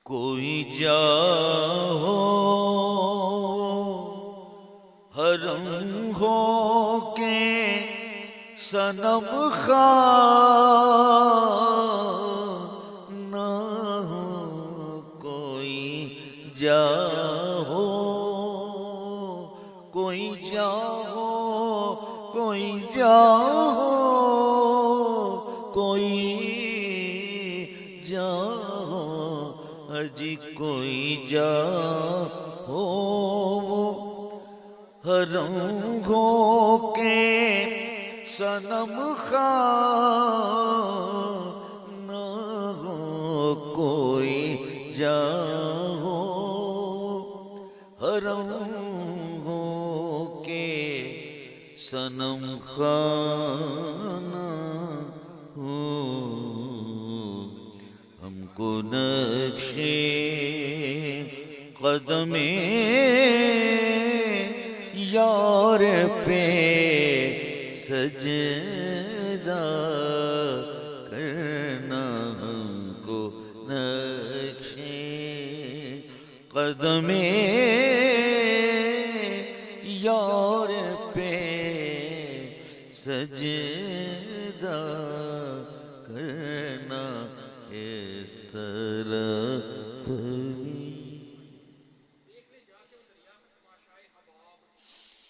کوئی جا ہو حرم ہو کے صنم خانہ ہو، کوئی جا ہو، کوئی جا ہو، کوئی جا ہو، کوئی جا ہو، اجی کوئی جا ہو حرم ہو کے صنم خانہ ہو، کوئی جا ہو حرم ہو کے صنم خانہ ہو۔ ہم کو نقشے قدم یار پہ سجدہ کرنا، ہم کو نقشے قدم یار پہ سجدہ